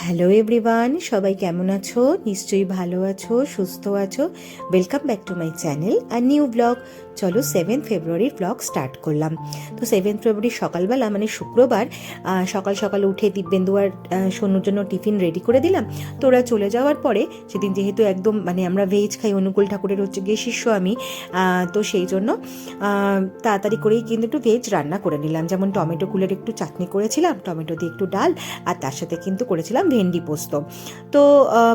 Hello everyone, সবাই কেমন আছো? নিশ্চয়ই ভালো আছো, সুস্থ আছো। Welcome back to my channel আর নিউ ব্লগ। চলো 7 ফেব্রুয়ারির ব্লগ স্টার্ট করলাম। তো 7 ফেব্রুয়ারি সকালবেলা মানে শুক্রবার সকাল সকাল উঠে দিব্যেন্দু আর সোনুর জন্য টিফিন রেডি করে দিলাম। তো ওরা চলে যাওয়ার পরে সেদিন যেহেতু একদম মানে আমরা ভেজ খাই, অনুকূল ঠাকুরের হচ্ছে গিয়ে শিষ্য আমি, তো সেই জন্য তাড়াতাড়ি করেই কিন্তু একটু ভেজ রান্না করে নিলাম। যেমন টমেটো কুলের একটু চাটনি করেছিলাম, টমেটো দিয়ে একটু ডাল, আর তার সাথে কিন্তু করেছিলাম ভেন্ডি পোস্ত। তো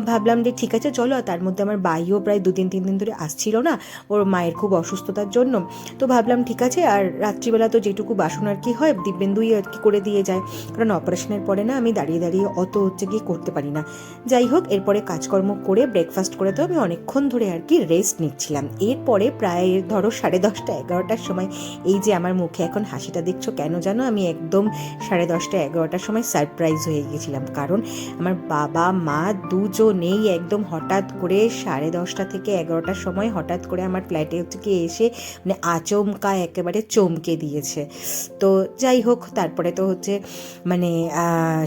ভাবলাম যে ঠিক আছে চলো। তার মধ্যে আমার বাইও প্রায় 2-3 দিন ধরে আসছিল না, ওর মায়ের খুব অসুস্থতার জন্য। তো ভাবলাম ঠিক আছে, আর রাত্রিবেলা তো যেটুকু বাসন আর কি হয় দিব্যেন্দুই আর কি করে দিয়ে যায়, কারণ অপারেশনের পরে না আমি দাঁড়িয়ে দাঁড়িয়ে অত হচ্ছে গিয়ে করতে পারি না। যাই হোক, এরপরে কাজকর্ম করে ব্রেকফাস্ট করে তো আমি অনেকক্ষণ ধরে আর কি রেস্ট নিচ্ছিলাম। এরপরে প্রায় ধরো 10:30-11টার সময় এই যে আমার মুখে এখন হাসিটা দেখছো কেন জানো? আমি একদম 10:30-11টার সময় সারপ্রাইজ হয়ে গেছিলাম, কারণ আমার বাবা মা দুজনেই একদম হঠাৎ করে 10:30 থেকে 11টার সময় হঠাৎ করে আমার ফ্ল্যাটে হচ্ছে কি এসে মানে আচমকা একেবারে চমকে দিয়েছে। তো যাই হোক, তারপরে তো হচ্ছে মানে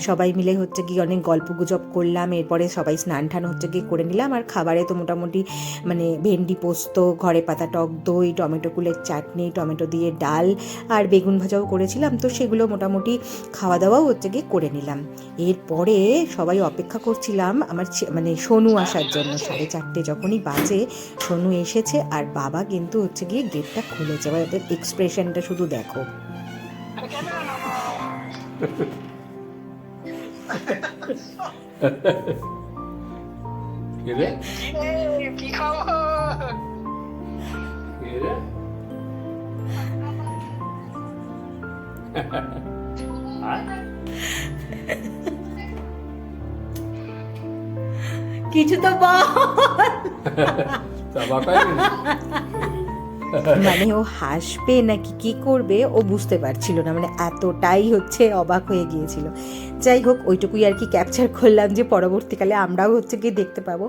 সবাই মিলে হচ্ছে কি অনেক গল্প গুজব করলাম। এরপরে সবাই স্নান টান হচ্ছে কি করে নিলাম। আর খাবারে তো মোটামুটি মানে ভেন্ডি পোস্ত, ঘরে পাতা টক দই, টমেটো কুলের চাটনি, টমেটো দিয়ে ডাল আর বেগুন ভাজাও করেছিলাম। তো সেগুলো মোটামুটি খাওয়া দাওয়াও হচ্ছে গিয়ে করে নিলাম। এরপরে সবাই অপেক্ষা করছিলাম আমার মানে সোনু আসার জন্য। 4:30 যখনই বাজে সোনু এসেছে, আর বাবা কিন্তু হচ্ছে গিয়ে গেটটা খুলেছে। এবার ওদের এক্সপ্রেশনটা শুধু দেখো। কি খবর? কিছু তো বল। মানে ও হাসবে নাকি কি করবে ও বুঝতে পারছিল না, মানে এতটাই হচ্ছে অবাক হয়ে গিয়েছিল। যাই হোক, ওইটুকুই আর কি ক্যাপচার করলাম যে পরবর্তীকালে আমরাও হচ্ছে গিয়ে দেখতে পাবো।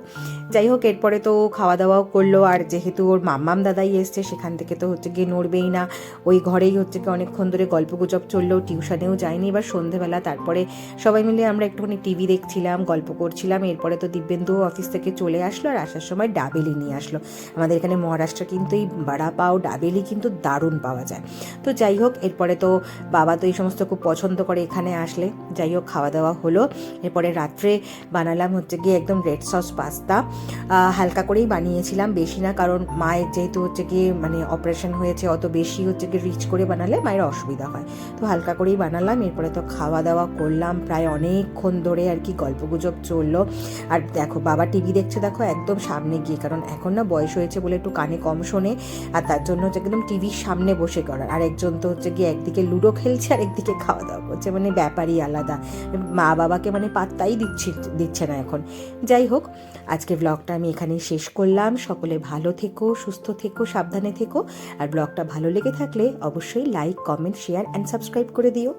যাই হোক, এরপরে তো খাওয়া দাওয়াও করলো, আর যেহেতু ওর মাম্মাম দাদাই এসছে সেখান থেকে তো হচ্ছে গিয়ে নড়বেই না, ওই ঘরেই হচ্ছে গিয়ে অনেকক্ষণ ধরে গল্প গুজব চললো। টিউশনেও যায়নি। এবার সন্ধেবেলা তারপরে সবাই মিলে আমরা একটুখানি টিভি দেখছিলাম, গল্প করছিলাম। এরপরে তো দিব্যেন্দু অফিস থেকে চলে আসলো, আর আসার সময় ডাবেলি নিয়ে আসলো। আমাদের এখানে মহারাষ্ট্রে কিন্তু এই বড়া পাও ডাবেলি কিন্তু দারুণ পাওয়া যায়। তো যাই হোক, এরপরে তো বাবা তো এই সমস্ত খুব পছন্দ করে এখানে আসলে। যাই হোক, খাওয়া দাওয়া হলো। এরপরে রাত্রে বানালাম হচ্ছে গিয়ে একদম রেড সস পাস্তা। হালকা করেই বানিয়েছিলাম, বেশি না, কারণ মায়ের যেহেতু হচ্ছে গিয়ে মানে অপারেশন হয়েছে, অত বেশি হচ্ছে গিয়ে রিচ করে বানালে মায়ের অসুবিধা হয়। তো হালকা করেই বানালাম। এরপরে তো খাওয়া দাওয়া করলাম প্রায় অনেকক্ষণ ধরে আর কি গল্প গুজব চললো। আর দেখো বাবা টিভি দেখছে, দেখো একদম সামনে গিয়ে, কারণ এখন না বয়স হয়েছে বলে একটু কানে কম শোনে, আর তার জন্য হচ্ছে একদম টিভির সামনে বসে করার। আর একজন তো হচ্ছে গিয়ে একদিকে লুডো খেলছে আর একদিকে খাওয়া দাওয়া করছে, মানে ব্যাপারই আলাদা। মা বাবাকে মানে পাত্তাই দিচ্ছে না এখন। যাই হোক, আজকে ব্লগটা আমি এখানেই শেষ করলাম। সকলে ভালো থেকো, সুস্থ থেকো, সাবধানে থেকো। আর ব্লগটা ভালো লেগে থাকলে অবশ্যই like, comment, share and subscribe করে দিও।